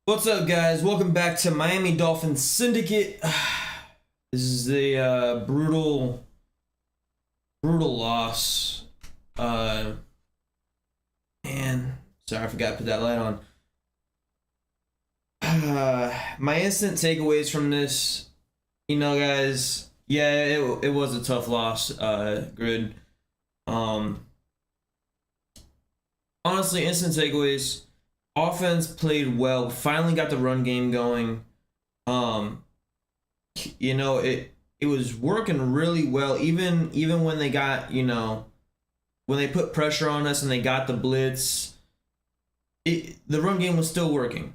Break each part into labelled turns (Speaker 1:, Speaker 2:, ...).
Speaker 1: What's up, guys? Welcome back to Miami Dolphins Syndicate. This is the brutal loss. Man, sorry, I forgot to put that light on. My instant takeaways from this, guys, Yeah, it was a tough loss, Grid. Um, Honestly, instant takeaways. Offense played well. Finally got the run game going. Um, it was working really well. Even when they got when they put pressure on us and they got the blitz, the run game was still working.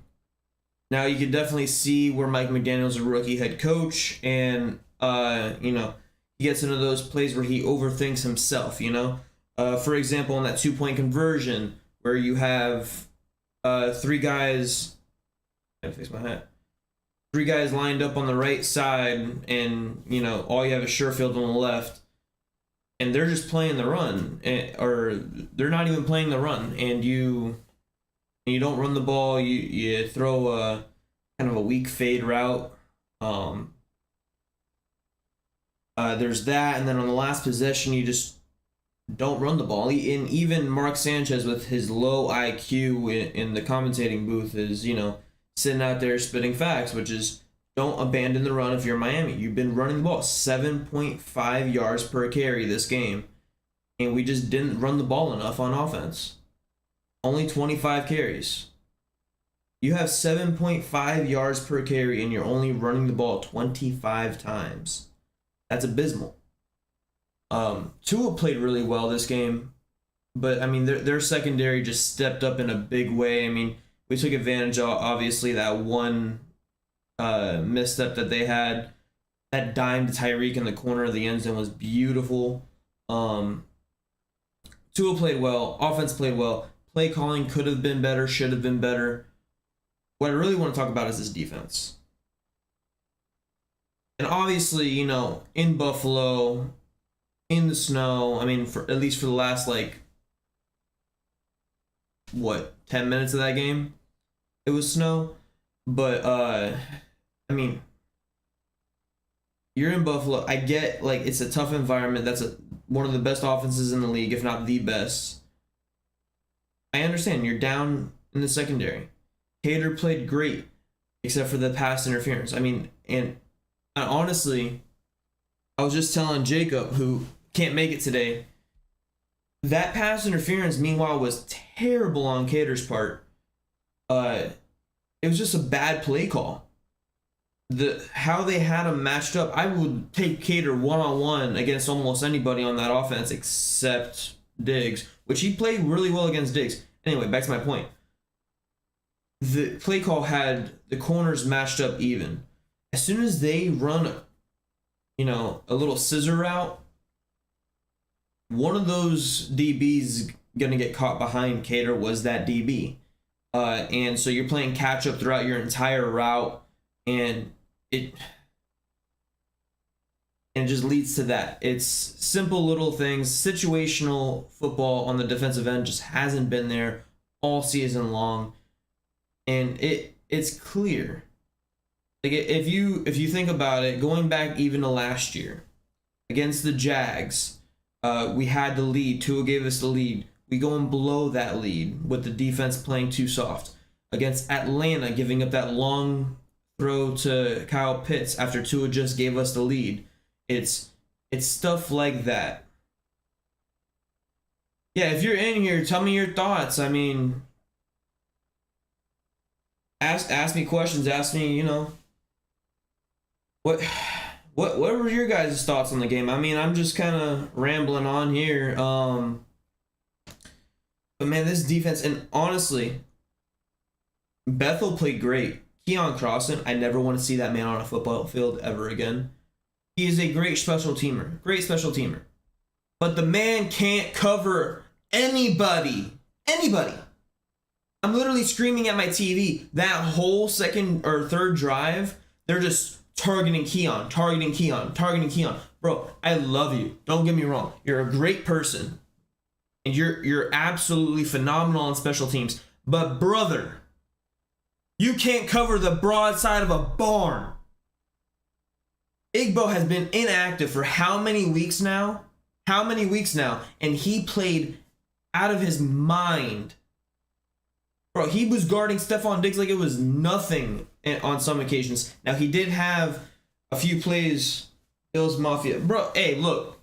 Speaker 1: Now you can definitely see where Mike McDaniel's a rookie head coach, and he gets into those plays where he overthinks himself. For example, on that 2-point conversion where you have three guys. I gotta fix my hat. Three guys lined up on the right side, and all you have is Sherfield on the left, and they're just playing the run, or they're not even playing the run, and you don't run the ball. You throw a kind of a weak fade route. There's that, and then on the last possession, you just don't run the ball. And even Mark Sanchez, with his low IQ in the commentating booth, is sitting out there spitting facts, which is don't abandon the run if you're Miami. You've been running the ball 7.5 yards per carry this game, and we just didn't run the ball enough on offense. Only 25 carries. You have 7.5 yards per carry, and you're only running the ball 25 times. That's abysmal. Tua played really well this game, but I mean their secondary just stepped up in a big way. I mean, we took advantage of, obviously, that one misstep that they had. That dime to Tyreek in the corner of the end zone was beautiful. Tua played well. Offense played well. Play calling could have been better, should have been better. What I really want to talk about is this defense. And obviously, in Buffalo, in the snow, I mean, at least for the last, 10 minutes of that game, it was snow. But I mean, you're in Buffalo. I get it's a tough environment. That's one of the best offenses in the league, if not the best. I understand you're down in the secondary. Cater played great, except for the pass interference. I mean, and honestly, I was just telling Jacob, who can't make it today, that pass interference, meanwhile, was terrible on Cater's part. It was just a bad play call. How they had him matched up, I would take Cater one-on-one against almost anybody on that offense except Diggs, which he played really well against Diggs. Anyway, back to my point. The play call had the corners matched up even. As soon as they run a little scissor route, one of those DBs gonna get caught behind Cater was that DB. And so you're playing catch up throughout your entire route, and it just leads to that. It's simple little things. Situational football on the defensive end just hasn't been there all season long, and it's clear. If you think about it, going back even to last year against the Jags, we had the lead. Tua gave us the lead. We go and blow that lead with the defense playing too soft. Against Atlanta, giving up that long throw to Kyle Pitts after Tua just gave us the lead. It's stuff like that. Yeah, if you're in here, tell me your thoughts. I mean, ask me questions. Ask me, what were your guys' thoughts on the game? I mean, I'm just kind of rambling on here. But man, this defense, and honestly, Bethel played great. Keon Crossan, I never want to see that man on a football field ever again. He is a great special teamer. Great special teamer. But the man can't cover anybody. Anybody. I'm literally screaming at my TV. That whole second or third drive, they're just targeting Keon. Bro, I love you. Don't get me wrong. You're a great person. And you're absolutely phenomenal on special teams. But brother, you can't cover the broadside of a barn. Igbo has been inactive for how many weeks now? And he played out of his mind. Bro, he was guarding Stephon Diggs like it was nothing on some occasions. Now, he did have a few plays Bills Mafia. Bro, hey, look.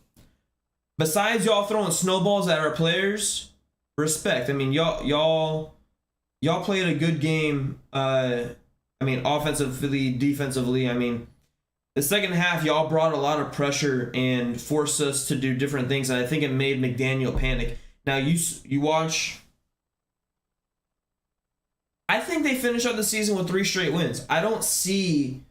Speaker 1: Besides y'all throwing snowballs at our players, respect. I mean, y'all played a good game. I mean, offensively, defensively. I mean, the second half, y'all brought a lot of pressure and forced us to do different things, and I think it made McDaniel panic. Now, you watch. I think they finish out the season with 3 straight wins. I don't see,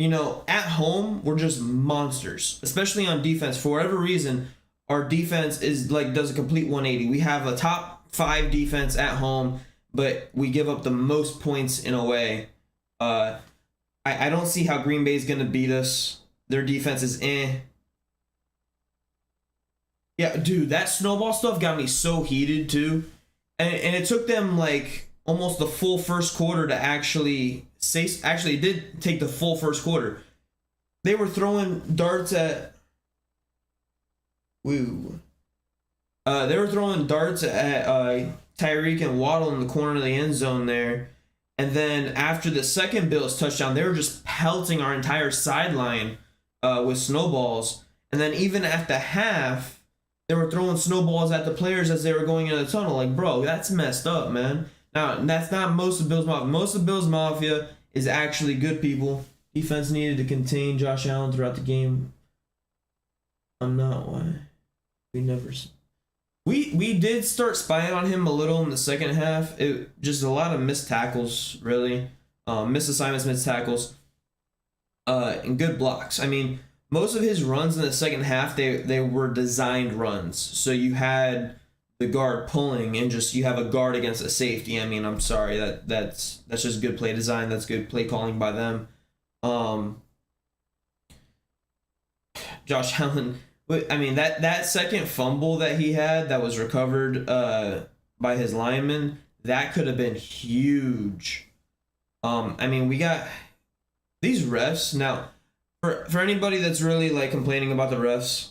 Speaker 1: at home, we're just monsters, especially on defense. For whatever reason, our defense does a complete 180. We have a top 5 defense at home, but we give up the most points in away. I don't see how Green Bay is going to beat us. Their defense is eh. Yeah, dude, that snowball stuff got me so heated, too. And it took them, almost the full first quarter to actually say... Actually, it did take the full first quarter. They were throwing darts at... Woo. They were throwing darts at Tyreek and Waddle in the corner of the end zone there. And then after the second Bills touchdown, they were just pelting our entire sideline with snowballs. And then even at the half, they were throwing snowballs at the players as they were going into the tunnel. Bro, that's messed up, man. Now, that's not most of Bills Mafia. Most of Bills Mafia is actually good people. Defense needed to contain Josh Allen throughout the game. I'm not. Why? We never... We did start spying on him a little in the second half. It just a lot of missed tackles, really. Missed assignments, missed tackles. And good blocks. I mean, most of his runs in the second half, they were designed runs. So you had the guard pulling and just you have a guard against a safety. I mean, I'm sorry, that's just good play design. That's good play calling by them. Josh Allen... I mean, that second fumble that he had that was recovered by his lineman, that could have been huge. I mean, we got these refs. Now, for anybody that's really complaining about the refs,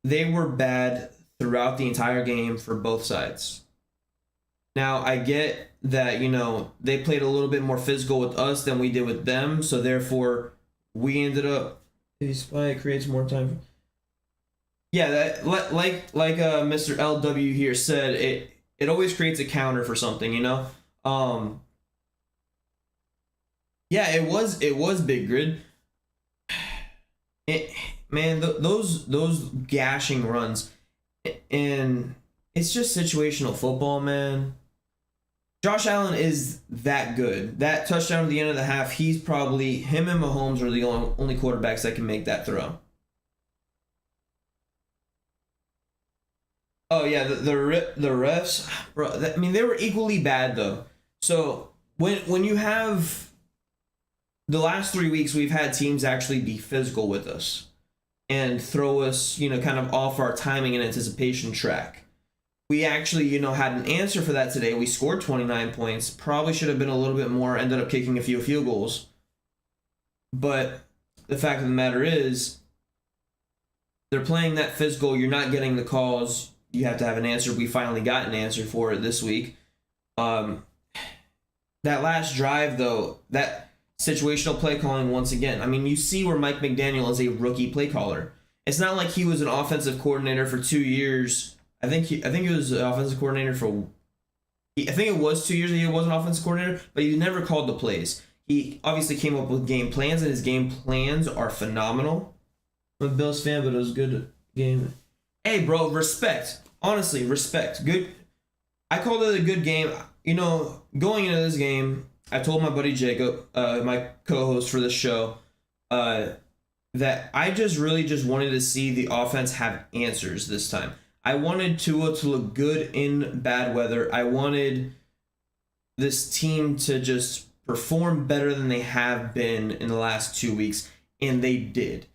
Speaker 1: they were bad throughout the entire game for both sides. Now, I get that, they played a little bit more physical with us than we did with them, so therefore we ended up... It creates more time... Yeah, that Mr. LW here said, it always creates a counter for something, Yeah, it was Big Grid. Those gashing runs, and it's just situational football, man. Josh Allen is that good. That touchdown at the end of the half, he's probably... Him and Mahomes are the only quarterbacks that can make that throw. Oh yeah, the refs, bro. I mean, they were equally bad though. So when you have the last 3 weeks, we've had teams actually be physical with us and throw us, kind of off our timing and anticipation track. We actually, had an answer for that today. We scored 29 points. Probably should have been a little bit more. Ended up kicking a few field goals. But the fact of the matter is, they're playing that physical. You're not getting the calls. You have to have an answer. We finally got an answer for it this week. That last drive, though, that situational play calling once again. I mean, you see where Mike McDaniel is a rookie play caller. It's not like he was an offensive coordinator for 2 years. I think he was an offensive coordinator for... I think it was 2 years that he was an offensive coordinator, but he never called the plays. He obviously came up with game plans, and his game plans are phenomenal. I'm a Bills fan, but it was a good game. Hey, bro, respect. Honestly, respect. Good. I called it a good game. Going into this game, I told my buddy Jacob, my co-host for this show, that I just wanted to see the offense have answers this time. I wanted Tua to look good in bad weather. I wanted this team to just perform better than they have been in the last 2 weeks, and they did.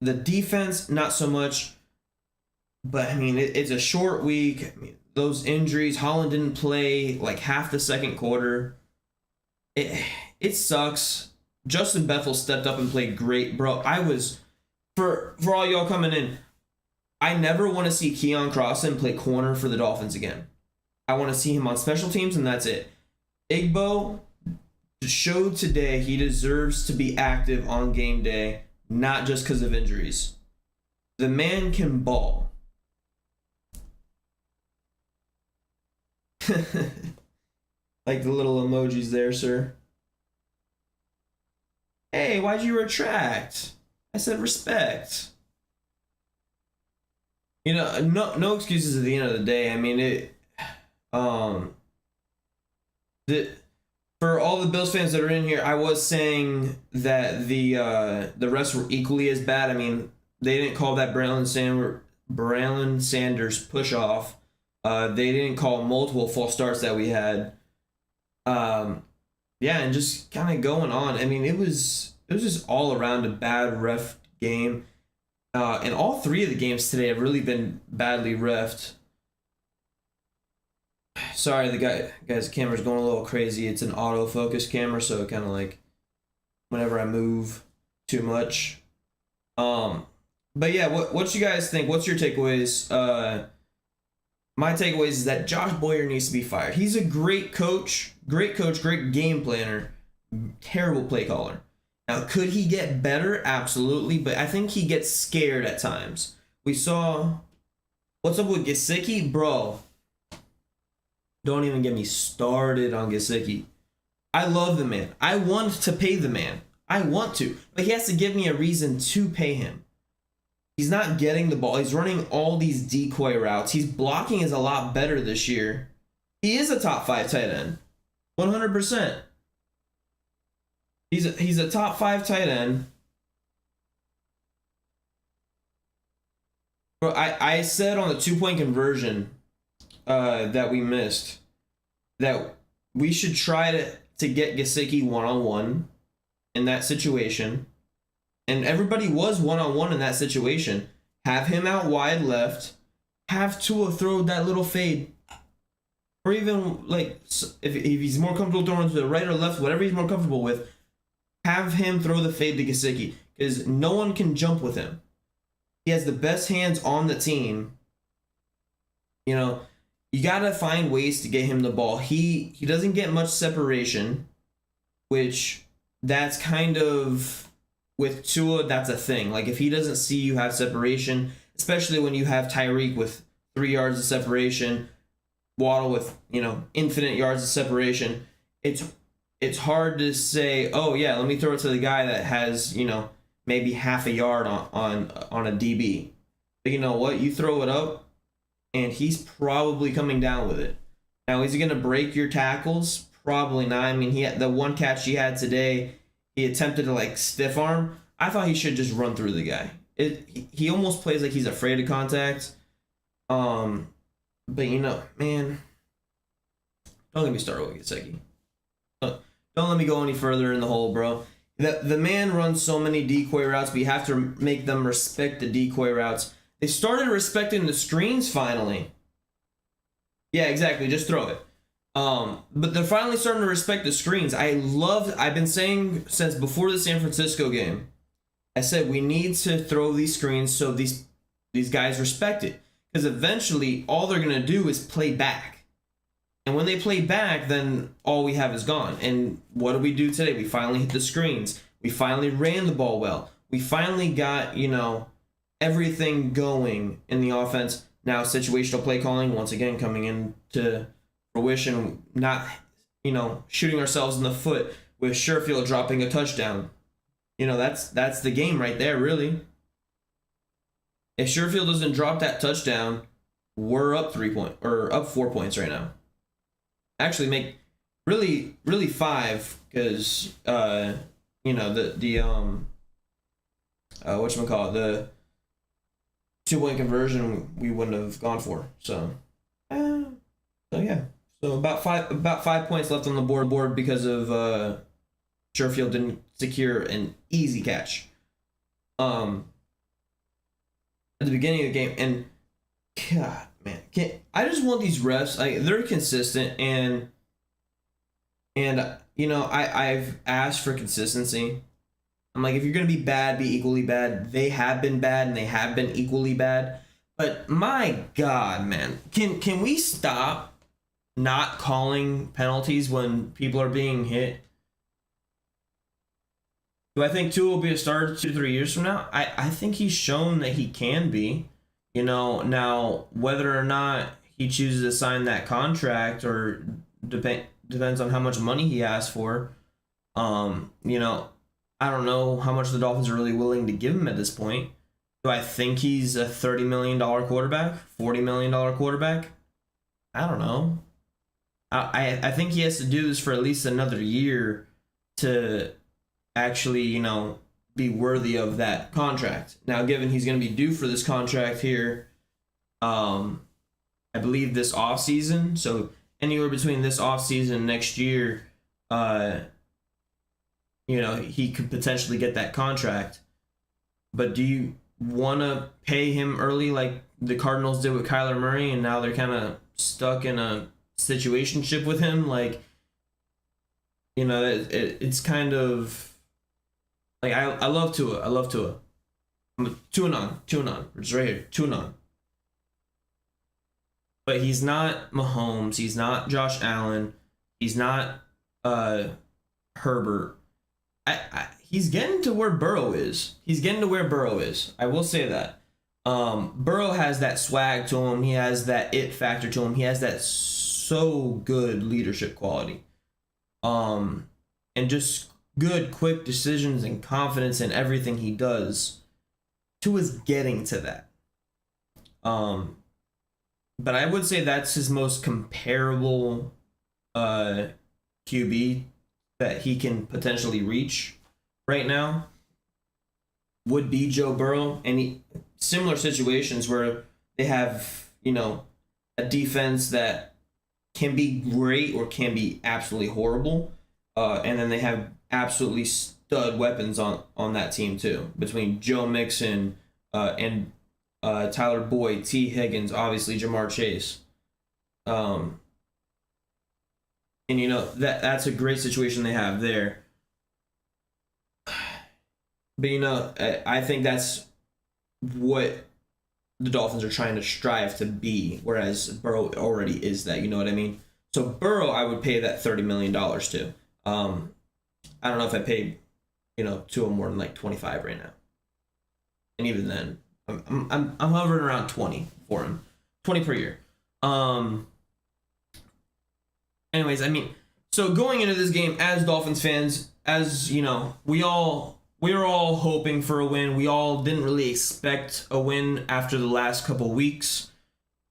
Speaker 1: The defense, not so much. But, I mean, it's a short week. I mean, those injuries, Holland didn't play half the second quarter. It sucks. Justin Bethel stepped up and played great. Bro, for all y'all coming in, I never want to see Keon Crossan play corner for the Dolphins again. I want to see him on special teams, and that's it. Igbo showed today he deserves to be active on game day. not just because of injuries. The man can ball. Like the little emojis there, sir. Hey, why'd you retract? I said respect. You know, no excuses at the end of the day. I mean, the for all the Bills fans that are in here, I was saying that the refs were equally as bad. I mean, they didn't call that Braylon Sanders push off. They didn't call multiple false starts that we had. Yeah, and just kind of going on. I mean, it was just all around a bad ref game. And all three of the games today have really been badly refed. Sorry, the camera's going a little crazy. It's an autofocus camera, so it kind of like whenever I move too much. But yeah, what you guys think? What's your takeaways? My takeaways is that Josh Boyer needs to be fired. He's a great coach, great game planner, terrible play caller. Now, could he get better? Absolutely, but I think he gets scared at times. We saw what's up with Gesicki, bro. Don't even get me started on Gesicki. I love the man. I want to pay the man. I want to, but he has to give me a reason to pay him. He's not getting the ball. He's running all these decoy routes. His blocking is a lot better this year. He is a top 5 tight end. 100%. He's a top 5 tight end. Bro, I said on the 2-point conversion that we missed that we should try to get Gesicki one-on-one in that situation. And everybody was one-on-one in that situation. Have him out wide left. Have Tua throw that little fade. Or even, like, if he's more comfortable throwing to the right or left, whatever he's more comfortable with, have him throw the fade to Gesicki. Because no one can jump with him. He has the best hands on the team. You know, you got to find ways to get him the ball. He doesn't get much separation, which that's kind of... With Tua, that's a thing. Like, if he doesn't see you have separation, especially when you have Tyreek with 3 yards of separation, Waddle with, infinite yards of separation, it's hard to say, oh, yeah, let me throw it to the guy that has, maybe half a yard on a DB. But you know what? You throw it up, and he's probably coming down with it. Now, is he going to break your tackles? Probably not. I mean, he had the one catch he had today. He attempted to stiff arm. I thought he should just run through the guy. He almost plays like he's afraid of contact. But man, don't get me started with Gesicki. Don't let me go any further in the hole, bro. The man runs so many decoy routes, but you have to make them respect the decoy routes. They started respecting the screens finally. Yeah, exactly. Just throw it. But they're finally starting to respect the screens. I've been saying since before the San Francisco game, I said we need to throw these screens so these guys respect it. Because eventually all they're going to do is play back. And when they play back, then all we have is gone. And what did we do today? We finally hit the screens. We finally ran the ball well. We finally got, everything going in the offense. Now situational play calling, once again, coming into fruition, not shooting ourselves in the foot with Sherfield dropping a touchdown. That's the game right there, really. If Sherfield doesn't drop that touchdown, we're up 4 points right now. Actually, make really 5 because the the 2-point conversion we wouldn't have gone for. So yeah. So about 5 points left on the board because of Sherfield didn't secure an easy catch at the beginning of the game. And God, man, I just want these refs. They're consistent, and I've asked for consistency. I'm like, if you're gonna be bad, be equally bad. They have been bad, and they have been equally bad. But my God, man, can we stop not calling penalties when people are being hit? Do I think Tua will be a starter 2 to 3 years from now? I think he's shown that he can be. Now whether or not he chooses to sign that contract or depends on how much money he asks for. I don't know how much the Dolphins are really willing to give him at this point. Do I think he's a $30 million quarterback, $40 million quarterback? I don't know. I think he has to do this for at least another year to actually, be worthy of that contract. Now, given he's going to be due for this contract here, I believe this offseason, so anywhere between this offseason and next year, he could potentially get that contract. But do you want to pay him early like the Cardinals did with Kyler Murray, and now they're kind of stuck in a situationship with him? Like, it's kind of like I love Tua. I love Tua. I'm two and on. It's right here. 2-0. But he's not Mahomes. He's not Josh Allen. He's not Herbert. He's getting to where Burrow is. I will say that. Burrow has that swag to him. He has that it factor to him. He has that so good leadership quality. And just good, quick decisions and confidence in everything he does. Tua's getting to that. But I would say that's his most comparable QB that he can potentially reach right now would be Joe Burrow. And similar situations where they have, a defense that can be great or can be absolutely horrible. And then they have absolutely stud weapons on that team too, between Joe Mixon and Tyler Boyd, T. Higgins, obviously Jamar Chase. And that's a great situation they have there. But I think that's what the Dolphins are trying to strive to be, whereas Burrow already is that. You know what I mean? So Burrow, I would pay that $30 million to. I don't know if I paid, Tua more than like 25 right now. And even then, I'm hovering around 20 for him, 20 per year. Anyways, so going into this game as Dolphins fans, as we were all hoping for a win. We all didn't really expect a win after the last couple weeks.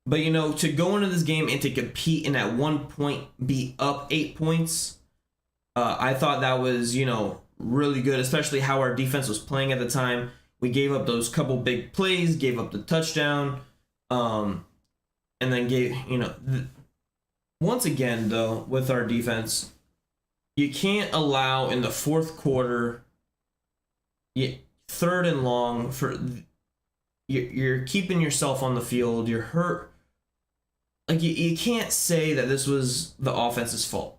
Speaker 1: But to go into this game and to compete and at one point be up 8 points, I thought that was really good, especially how our defense was playing at the time. We gave up those couple big plays, gave up the touchdown, and then gave, once again, though, with our defense, you can't allow in the fourth quarter, third and long, you're keeping yourself on the field, you're hurt. Like, you can't say that this was the offense's fault.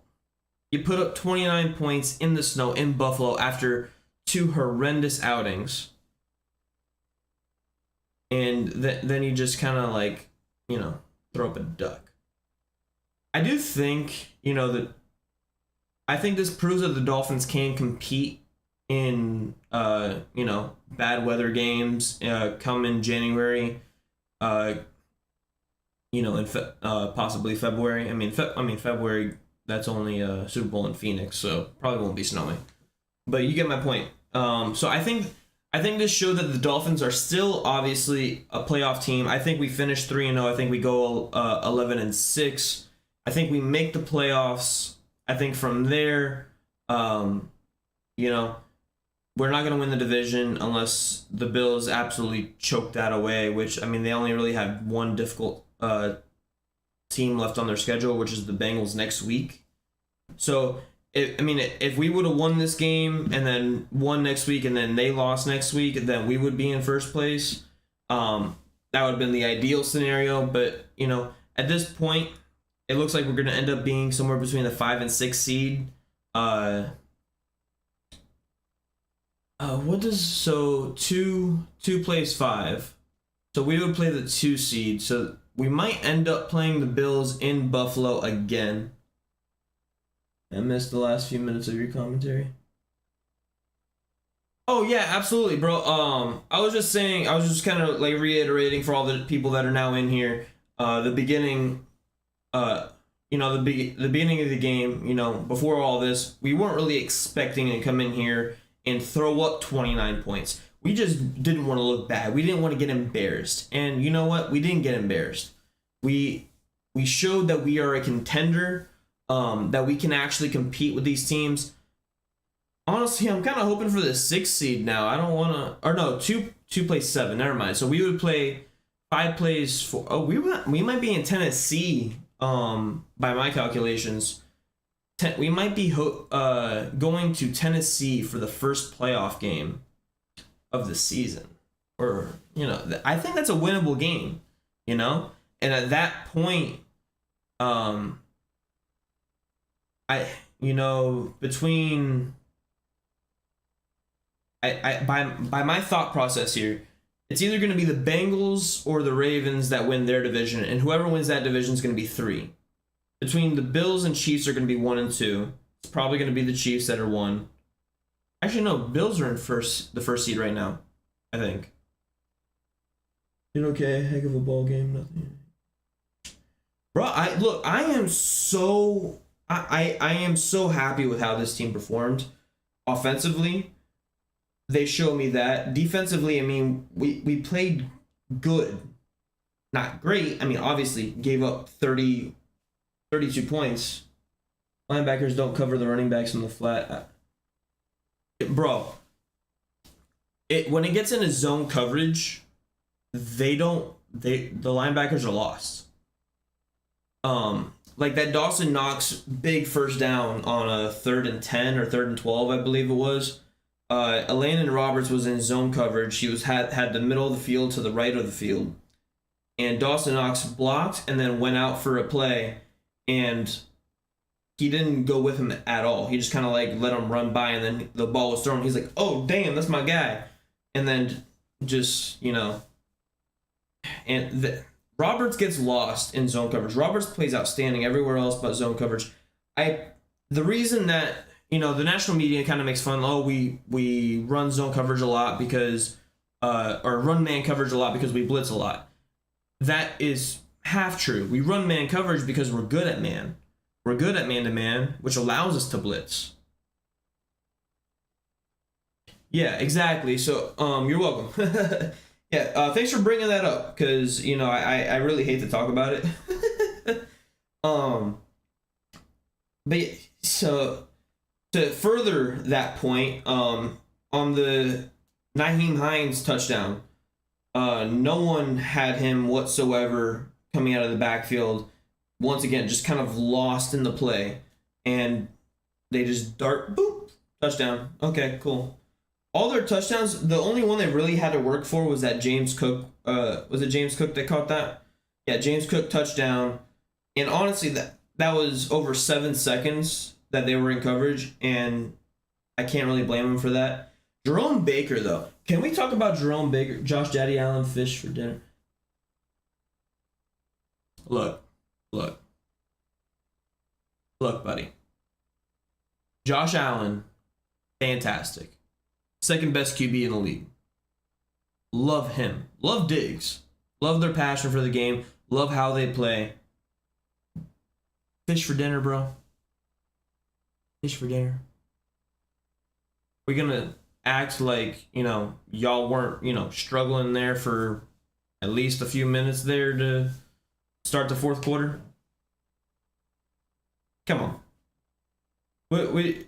Speaker 1: You put up 29 points in the snow in Buffalo after 2 horrendous outings. And then you just kind of throw up a duck. I do think, I think this proves that the Dolphins can compete in, bad weather games come in January, in possibly February. February, that's only a Super Bowl in Phoenix, so probably won't be snowing. But you get my point. So I think this showed that the Dolphins are still obviously a playoff team. I think we finished 3-0. I think we go 11-6. I think we make the playoffs. I think from there, we're not going to win the division unless the Bills absolutely choke that away, which, they only really have one difficult team left on their schedule, which is the Bengals next week. So, if we would have won this game and then won next week and then they lost next week, then we would be in first place. That would have been the ideal scenario. But, at this point, it looks like we're going to end up being somewhere between the 5 and 6 seed. Two plays 5. So we would play the 2 seed. So we might end up playing the Bills in Buffalo again. I missed the last few minutes of your commentary. Oh yeah, absolutely, bro. I was just saying, I was just kind of like reiterating for all the people that are now in here. The beginning, uh, the beginning of the game. Before all this, we weren't really expecting to come in here and throw up 29 points. We just didn't want to look bad. We didn't want to get embarrassed. And you know what? We didn't get embarrassed. We we showed that we are a contender. That we can actually compete with these teams. Honestly, I'm kind of hoping for the 6th seed now. I don't want to, or no, two plays 7. Never mind. So we would play 5 plays for. Oh, we might be in Tennessee. By my calculations, we might be going to Tennessee for the first playoff game of the season, or I think that's a winnable game. And at that point, um, I between by my thought process here, it's either going to be the Bengals or the Ravens that win their division, and whoever wins that division is going to be 3. Between the Bills and Chiefs are going to be 1 and 2. It's probably going to be the Chiefs that are 1. Actually, no, Bills are in the first seed right now, I think. Did okay, heck of a ball game, nothing. Bro, I am so I am so happy with how this team performed offensively. They show me that. Defensively, I mean, we played good. Not great. I mean, obviously, gave up 32 points. Linebackers don't cover the running backs in the flat. Bro, when it gets into zone coverage, the linebackers are lost. Like that Dawson Knox big first down on a 3rd and 10 or 3rd and 12, I believe it was. Elaine Roberts was in zone coverage. She had the middle of the field to the right of the field, and Dawson Knox blocked and then went out for a play, and he didn't go with him at all. He just kind of like let him run by, and then the ball was thrown. He's like, "Oh damn, that's my guy," and then just Roberts gets lost in zone coverage. Roberts plays outstanding everywhere else but zone coverage. The reason that the national media kind of makes fun. Oh, we run zone coverage a lot because, or run man coverage a lot because we blitz a lot. That is half true. We run man coverage because we're good at man. We're good at man to man, which allows us to blitz. Yeah, exactly. So, you're welcome. Yeah, thanks for bringing that up because I really hate to talk about it. But so to further that point, on the Nyheim Hines touchdown, no one had him whatsoever coming out of the backfield. Once again, just kind of lost in the play, and they just dart, boop, touchdown. Okay, cool. All their touchdowns, the only one they really had to work for was that James Cook. Was it James Cook that caught that? Yeah, James Cook touchdown. And honestly, that was over 7 seconds that they were in coverage, and I can't really blame them for that. Jerome Baker, though. Can we talk about Jerome Baker? Josh Daddy Allen fish for dinner. Look, buddy. Josh Allen, fantastic. 2nd best QB in the league. Love him. Love Diggs. Love their passion for the game. Love how they play. Fish for dinner, bro. Fish for dinner. We're gonna act like, y'all weren't, struggling there for at least a few minutes there to start the 4th quarter. Come on. We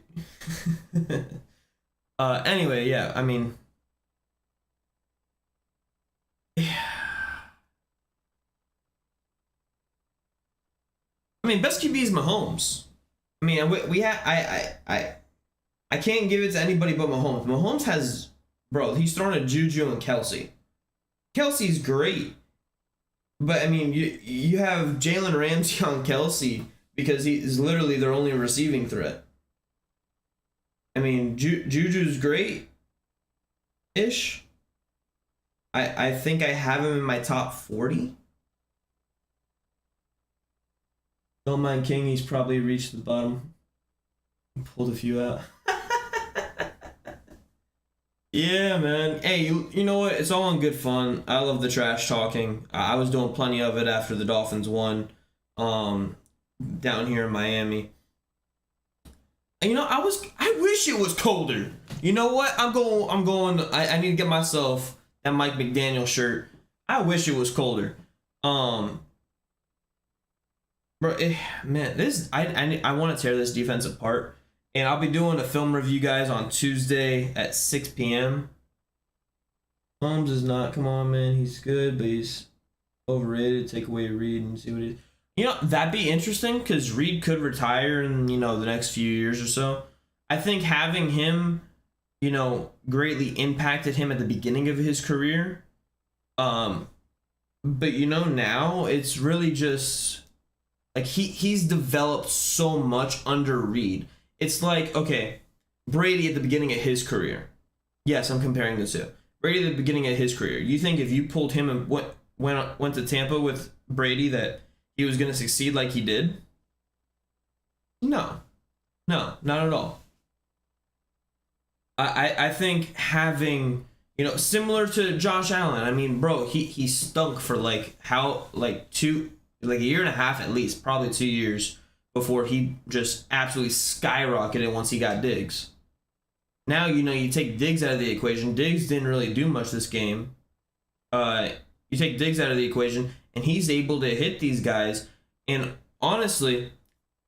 Speaker 1: anyway, yeah, I mean, best QB is Mahomes. I mean, I can't give it to anybody but Mahomes. Mahomes has, bro, he's throwing a Juju and Kelsey. Kelsey's great, but I mean, you have Jalen Ramsey on Kelsey because he's literally their only receiving threat. I mean, Juju's great-ish. I think I have him in my top 40. Don't mind King, he's probably reached the bottom. Pulled a few out. Yeah, man. Hey, you know what? It's all in good fun. I love the trash talking. I was doing plenty of it after the Dolphins won, um, down here in Miami. And, I wish it was colder. You know what? I need to get myself that Mike McDaniel shirt. I wish it was colder. Um, bro, man, I want to tear this defense apart, and I'll be doing a film review, guys, on Tuesday at 6 p.m. Holmes is not. Come on, man. He's good, but he's overrated. Take away Reed and see what he. That'd be interesting because Reed could retire in the next few years or so. I think having him, greatly impacted him at the beginning of his career. But now it's really just like he's developed so much under Reed. It's like, okay, Brady at the beginning of his career. Yes, I'm comparing the two. Brady at the beginning of his career. You think if you pulled him and went to Tampa with Brady that he was going to succeed like he did? No, not at all. I think having similar to Josh Allen. I mean, bro, he stunk for a year and a half at least, probably 2 years before he just absolutely skyrocketed once he got Diggs. Now you take Diggs out of the equation. Diggs didn't really do much this game. You take Diggs out of the equation, and he's able to hit these guys. And honestly,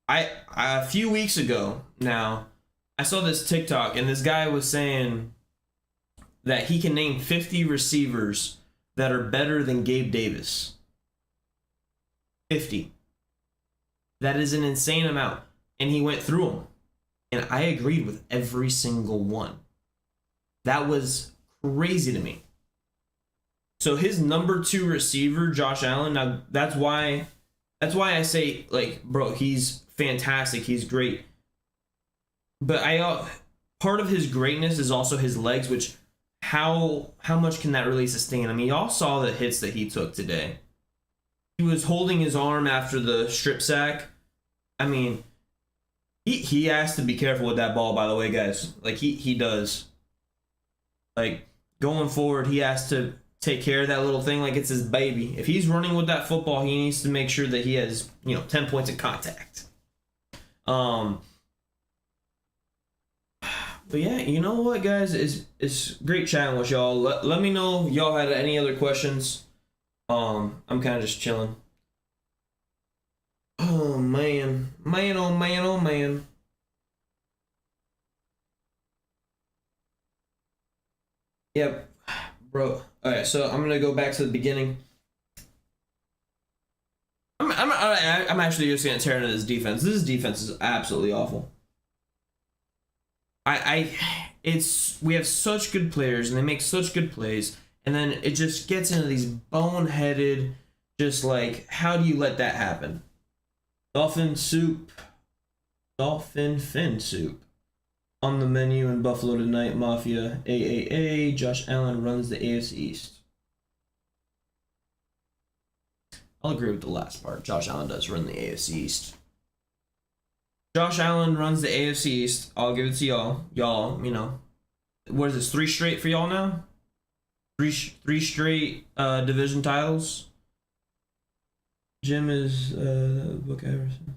Speaker 1: a few weeks ago now, I saw this TikTok, and this guy was saying that he can name 50 receivers that are better than Gabe Davis. 50. That is an insane amount. And he went through them. And I agreed with every single one. That was crazy to me. So his number 2 receiver, Josh Allen, now that's why I say, bro, he's fantastic. He's great. But part of his greatness is also his legs, which how much can that really sustain? I mean, y'all saw the hits that he took today. He was holding his arm after the strip sack. I mean, he has to be careful with that ball, by the way, guys. He does. Going forward, he has to take care of that little thing like it's his baby. If he's running with that football, he needs to make sure that he has, 10 points of contact. But yeah, you know what, guys? It's great chatting with y'all. Let me know if y'all had any other questions. I'm kind of just chilling. Oh man, oh man. Yep, bro. All right, so I'm gonna go back to the beginning. I'm actually just gonna tear into this defense. This defense is absolutely awful. We have such good players and they make such good plays, and then it just gets into these boneheaded, just how do you let that happen? Dolphin fin soup on the menu in Buffalo tonight. Mafia AAA. Josh Allen runs the AFC East. I'll agree with the last part. Josh Allen does run the AFC East. Josh Allen runs the AFC East. I'll give it to y'all. Y'all, what is this? 3 straight for y'all now? Three straight division titles. Jim is book Iverson.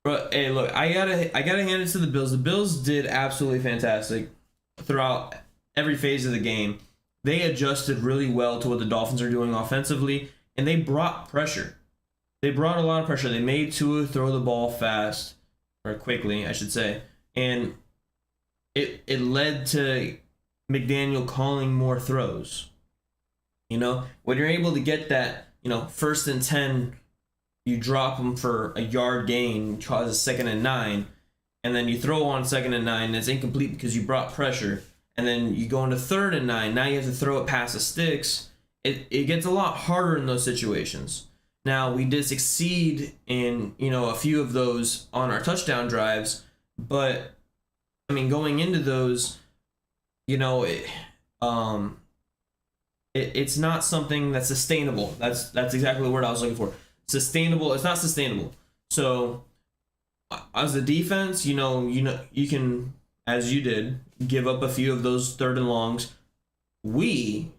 Speaker 1: But hey, look, I gotta hand it to the Bills. The Bills did absolutely fantastic throughout every phase of the game. They adjusted really well to what the Dolphins are doing offensively, and they brought pressure. They brought a lot of pressure. They made Tua throw the ball fast, or quickly, I should say, and it led to McDaniel calling more throws. When you're able to get that, 1st and 10, you drop them for a yard gain, causes 2nd and 9, and then you throw on 2nd and 9, and it's incomplete because you brought pressure, and then you go into 3rd and 9. Now you have to throw it past the sticks. It gets a lot harder in those situations. Now, we did succeed in, a few of those on our touchdown drives, but, I mean, going into those, it's not something that's sustainable. That's exactly the word I was looking for. Sustainable. It's not sustainable. So, as a defense, you can, as you did, give up a few of those third and longs. We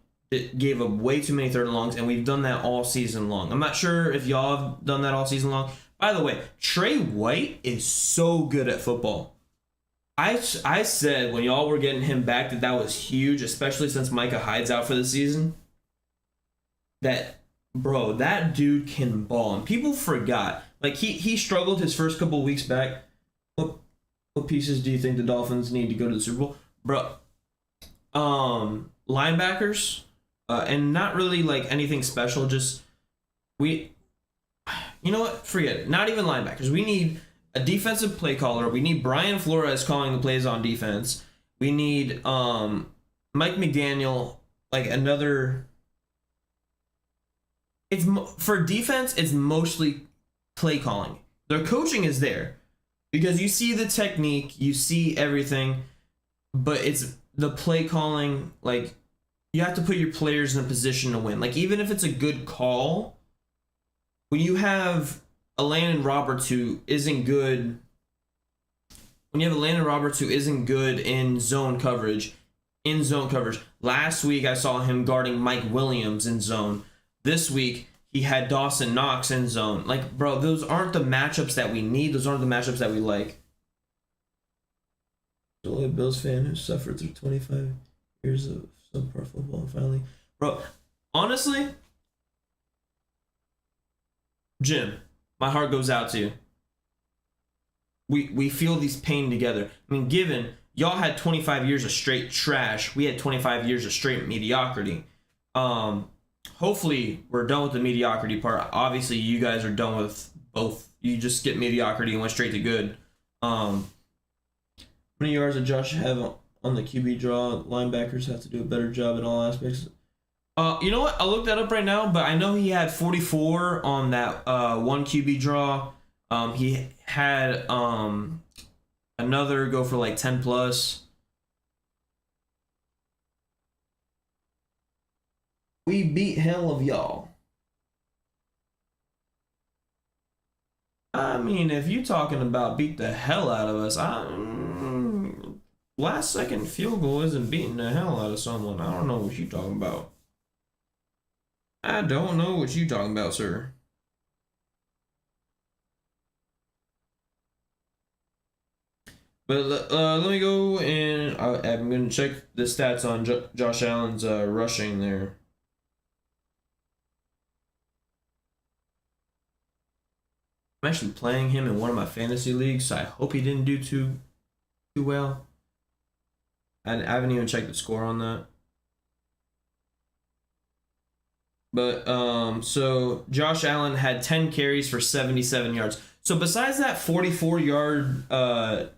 Speaker 1: gave up way too many third and longs, and we've done that all season long. I'm not sure if y'all have done that all season long. By the way, Trey White is so good at football. I said when y'all were getting him back that was huge, especially since Micah Hyde's out for the season. That, bro, that dude can ball. And people forgot. Like, he struggled his first couple weeks back. What pieces do you think the Dolphins need to go to the Super Bowl? Bro, linebackers, and not really, like, anything special. Just, you know what? Forget it. Not even linebackers. We need a defensive play caller. We need Brian Flores calling the plays on defense. We need Mike McDaniel, like another. It's for defense. It's mostly play calling. Their coaching is there because you see the technique, you see everything, but it's the play calling. Like, you have to put your players in a position to win. Like, even if it's a good call, when you have a Landon Roberts who isn't good, in zone coverage, last week I saw him guarding Mike Williams in zone. This week he had Dawson Knox in zone. Like, bro, those aren't the matchups that we need. Those aren't the matchups that we like. Only a Bills fan who suffered through 25 years of subpar football and finally, bro, honestly, Jim, my heart goes out to you. We feel these pain together. I mean, given y'all had 25 years of straight trash, we had 25 years of straight mediocrity. Hopefully we're done with the mediocrity part. Obviously, you guys are done with both. You just skip mediocrity and went straight to good. How many yards did Josh have on the QB draw? Linebackers have to do a better job in all aspects. You know what? I'll look that up right now, but I know he had 44 on that one QB draw. He had another go for like 10 plus. We beat hell of y'all. I mean, if you talking about beat the hell out of us, last second field goal isn't beating the hell out of someone. I don't know what you talking about. I don't know what you talking about, sir. But let me go and I'm going to check the stats on Josh Allen's rushing there. I'm actually playing him in one of my fantasy leagues, so I hope he didn't do too well. I haven't even checked the score on that. But so Josh Allen had 10 carries for 77 yards. So besides that 44-yard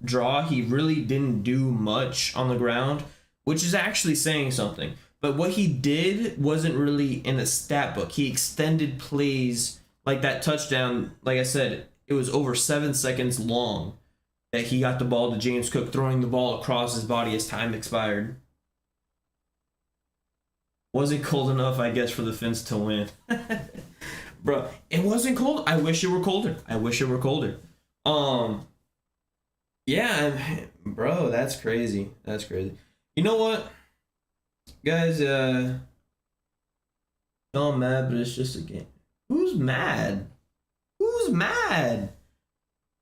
Speaker 1: draw, he really didn't do much on the ground, which is actually saying something. But what he did wasn't really in a stat book. He extended plays like that touchdown. Like I said, it was over 7 seconds long that he got the ball to James Cook, throwing the ball across his body as time expired. Wasn't cold enough, I guess, for the Fins to win. Bro, it wasn't cold. I wish it were colder. Yeah, bro, that's crazy. You know what? Guys, y'all mad, but it's just a game. Who's mad?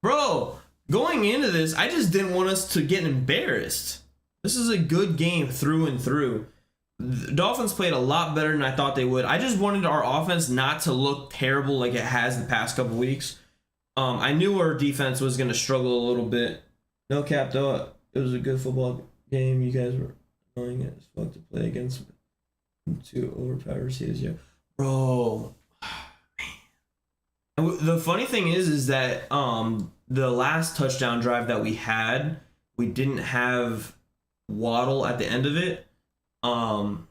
Speaker 1: Bro, going into this, I just didn't want us to get embarrassed. This is a good game through and through. The Dolphins played a lot better than I thought they would. I just wanted our offense not to look terrible like it has the past couple weeks. I knew our defense was going to struggle a little bit. No cap, though. It was a good football game. You guys were annoying as fuck to play against. Two overpowered receivers. Yeah. Bro. Man. The funny thing is that the last touchdown drive that we had, we didn't have Waddle at the end of it. And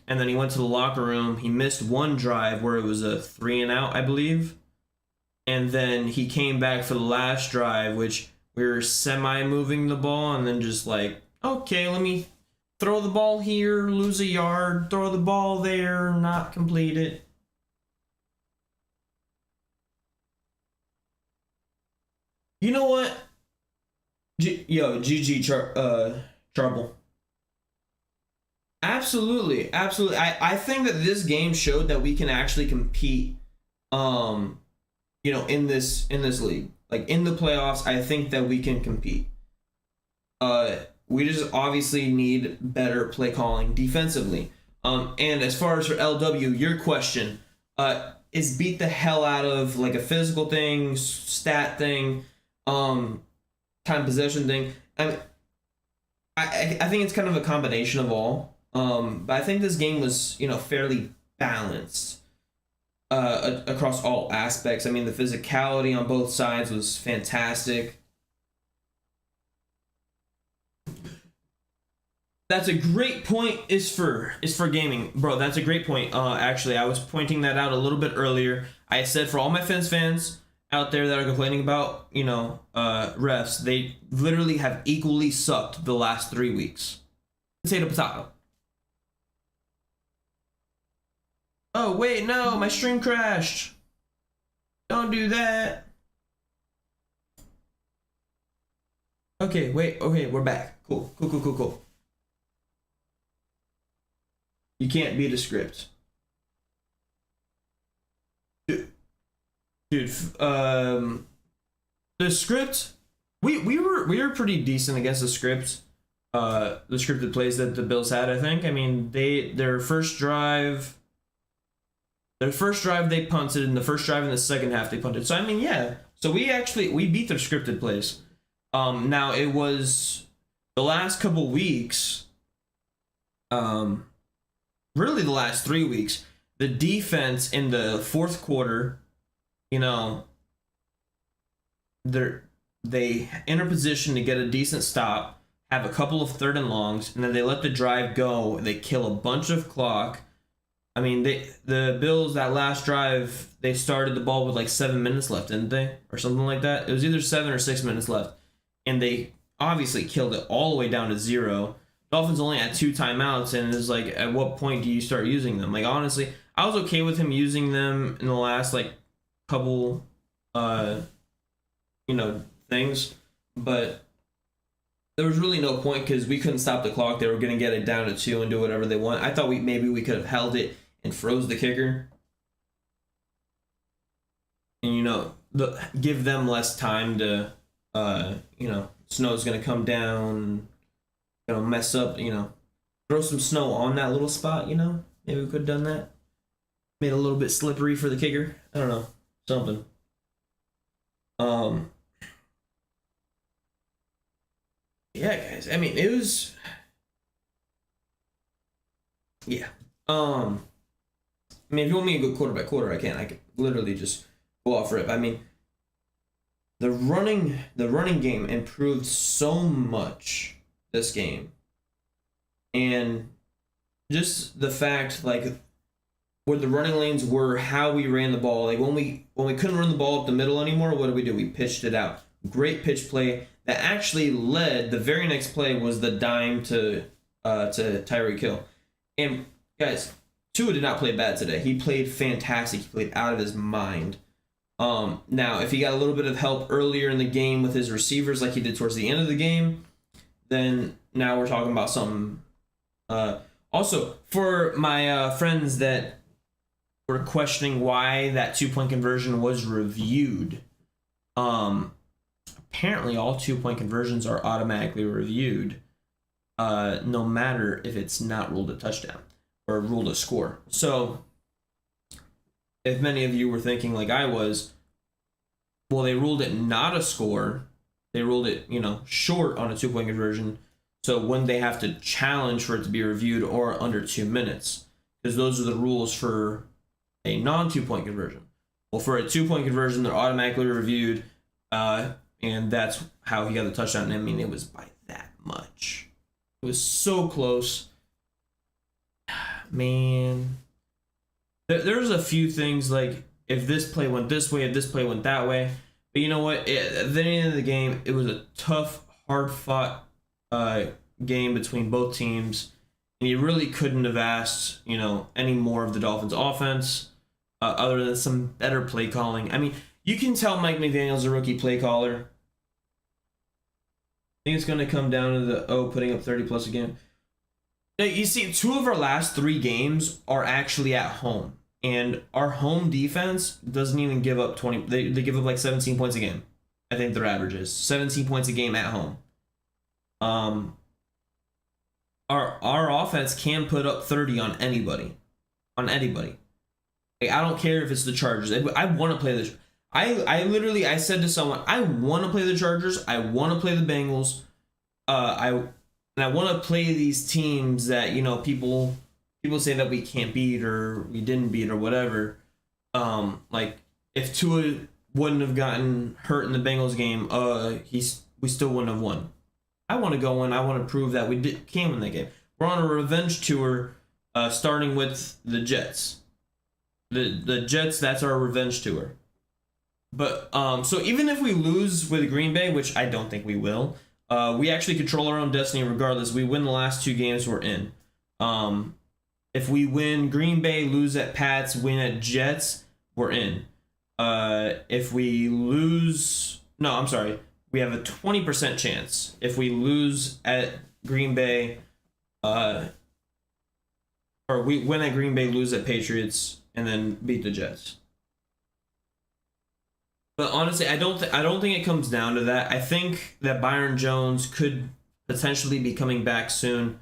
Speaker 1: then he went to the locker room. He missed one drive where it was a 3-and-out, I believe. And then he came back for the last drive, which we were semi-moving the ball, and then just like, okay, let me throw the ball here, lose a yard, throw the ball there, not complete it. You know what? GG Trouble. Absolutely, absolutely. I think that this game showed that we can actually compete. In this league, like in the playoffs, I think that we can compete. We just obviously need better play calling defensively. And as far as for LW, your question, is beat the hell out of like a physical thing, stat thing, time possession thing. I think it's kind of a combination of all. But I think this game was fairly balanced across all aspects. I mean, the physicality on both sides was fantastic. That's a great point. Is for gaming, bro. That's a great point. Actually, I was pointing that out a little bit earlier. I said for all my fans out there that are complaining about refs, they literally have equally sucked the last 3 weeks. Potato potato. Oh wait, no, my stream crashed. Don't do that. Okay, wait. Okay, we're back. Cool. You can't beat a script. Dude, the script, we were pretty decent against the script. The scripted plays that the Bills had, I think. I mean, their first drive they punted, and the first drive in the second half they punted. So I mean, yeah. So we beat their scripted plays. Now it was the last couple weeks, really the last 3 weeks, the defense in the fourth quarter, they enter position to get a decent stop, have a couple of third and longs, and then they let the drive go. They kill a bunch of clock. I mean, the Bills, that last drive, they started the ball with like 7 minutes left, didn't they? Or something like that. It was either 7 or 6 minutes left. And they obviously killed it all the way down to 0. Dolphins only had 2 timeouts, and it's like, at what point do you start using them? Like, honestly, I was okay with him using them in the last, like, couple, things. But there was really no point because we couldn't stop the clock. They were going to get it down to 2 and do whatever they want. I thought maybe we could have held it and froze the kicker. And, give them less time to, snow's going to come down, mess up, throw some snow on that little spot, Maybe we could have done that. Made it a little bit slippery for the kicker. I don't know. Something. Yeah, guys. I mean, it was... Yeah. I mean, if you want me to go quarter by quarter, I can. I could literally just go off rip. I mean, the running game improved so much this game. And just the fact, like, where the running lanes were, how we ran the ball. Like, when we couldn't run the ball up the middle anymore, what did? We pitched it out. Great pitch play that actually led, the very next play was the dime to Tyreek Hill. And, guys, Tua did not play bad today. He played fantastic. He played out of his mind. Now, if he got a little bit of help earlier in the game with his receivers like he did towards the end of the game, then now we're talking about something. Also, for my friends that were questioning why that 2-point conversion was reviewed, apparently all 2-point conversions are automatically reviewed, no matter if it's not ruled a touchdown or ruled a score. So, if many of you were thinking like I was, well, they ruled it not a score. They ruled it, short on a 2-point conversion. So when they have to challenge for it to be reviewed or under 2 minutes, because those are the rules for a non-2-point conversion. Well, for a 2-point conversion, they're automatically reviewed, and that's how he got the touchdown. And I mean, it was by that much. It was so close. Man. There's a few things like if this play went this way, if this play went that way. But you know what? At the end of the game, it was a tough, hard-fought game between both teams. And you really couldn't have asked, any more of the Dolphins' offense other than some better play calling. I mean, you can tell Mike McDaniel's a rookie play caller. think it's going to come down to the putting up 30 plus again. You see, 2 of our last 3 games are actually at home, and our home defense doesn't even give up 20. They give up like 17 points a game. I think their average is 17 points a game at home. Our offense can put up 30 on anybody, Like, I don't care if it's the Chargers. I want to play the. I said to someone, I want to play the Chargers. I want to play the Bengals. I want to play these teams that people say that we can't beat or we didn't beat or whatever. Like if Tua wouldn't have gotten hurt in the Bengals game, we still wouldn't have won. I want to go in. I want to prove that we can win that game. We're on a revenge tour, starting with the Jets. The Jets, that's our revenge tour. But so even if we lose with Green Bay, which I don't think we will, we actually control our own destiny regardless. We win the last 2 games we're in. If we win Green Bay, lose at Pats, win at Jets, we're in. If we lose, no, I'm sorry. We have a 20% chance. If we lose at Green Bay, or we win at Green Bay, lose at Patriots, and then beat the Jets. But honestly, I don't think it comes down to that. I think that Byron Jones could potentially be coming back soon.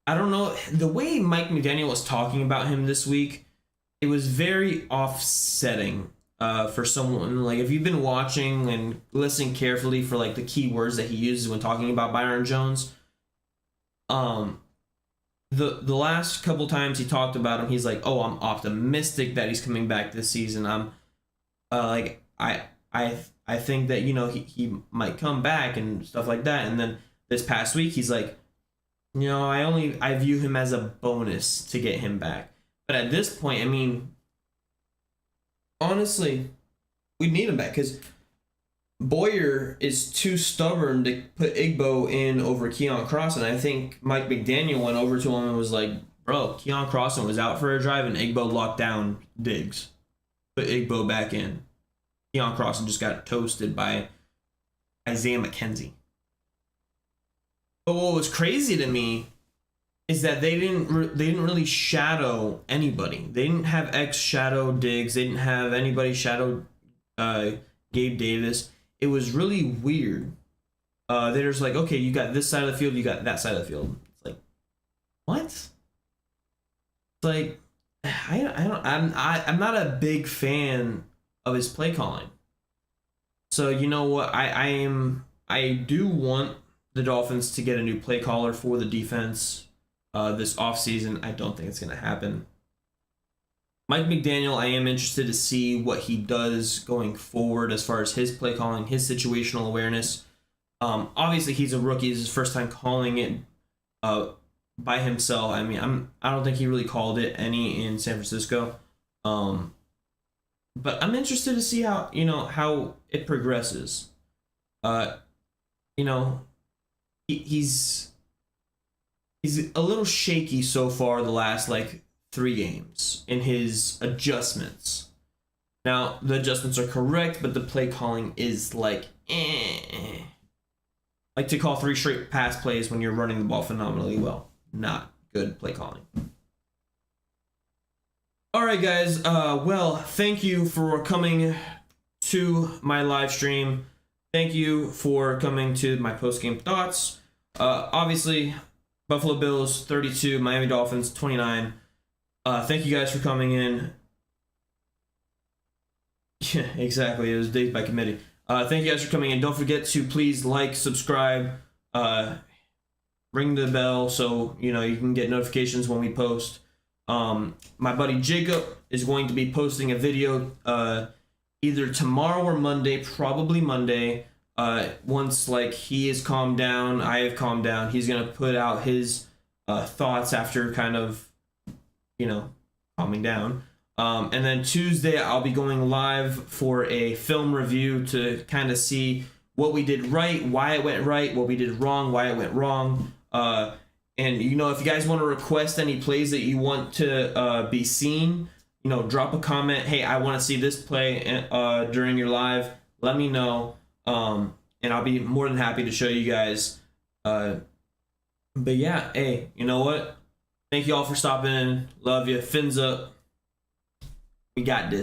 Speaker 1: I don't know. The way Mike McDaniel was talking about him this week, it was very offsetting for someone. Like, if you've been watching and listening carefully for like the key words that he uses when talking about Byron Jones, the last couple times he talked about him, he's like, "Oh, I'm optimistic that he's coming back this season. I'm I think that he might come back and stuff like that." And then this past week he's like, I view him as a bonus to get him back. But at this point, I mean, honestly, we need him back because Boyer is too stubborn to put Igbo in over Keon Crossan. I think Mike McDaniel went over to him and was like, "Bro, Keon Crossan was out for a drive and Igbo locked down Diggs. Put Igbo back in." Keon Crossan just got toasted by Isaiah McKenzie. But what was crazy to me is that they didn't really shadow anybody. They didn't have X shadow Diggs. They didn't have anybody shadow Gabe Davis. It was really weird. They're just like, okay, you got this side of the field, you got that side of the field. It's like, what? It's like, I'm not a big fan of his play calling. So you know what? I do want the Dolphins to get a new play caller for the defense this offseason. I don't think it's going to happen. Mike McDaniel, I am interested to see what he does going forward as far as his play calling, his situational awareness. Obviously, he's a rookie. It's his first time calling it by himself. I mean, I don't think he really called it any in San Francisco. But I'm interested to see how it progresses. He's a little shaky so far the last 3 games in his adjustments. Now, the adjustments are correct, but the play calling is like to call 3 straight pass plays when you're running the ball phenomenally well. Not good play calling. All right, guys. Well, thank you for coming to my live stream. Thank you for coming to my post-game thoughts. Obviously, Buffalo Bills 32, Miami Dolphins 29. Thank you guys for coming in. Yeah, exactly. It was days by committee. Thank you guys for coming in. Don't forget to please like, subscribe, ring the bell so you can get notifications when we post. My buddy Jacob is going to be posting a video either tomorrow or Monday, probably Monday. Once he is calmed down, I have calmed down, he's gonna put out his thoughts after kind of calming down. And then Tuesday I'll be going live for a film review to kind of see what we did right, why it went right, what we did wrong, why it went wrong. And if you guys want to request any plays that you want to be seen, drop a comment. Hey, I want to see this play during your live. Let me know. And and I'll be more than happy to show you guys. But yeah, hey, you know what? Thank you all for stopping in. Love you. Fins up. We got this.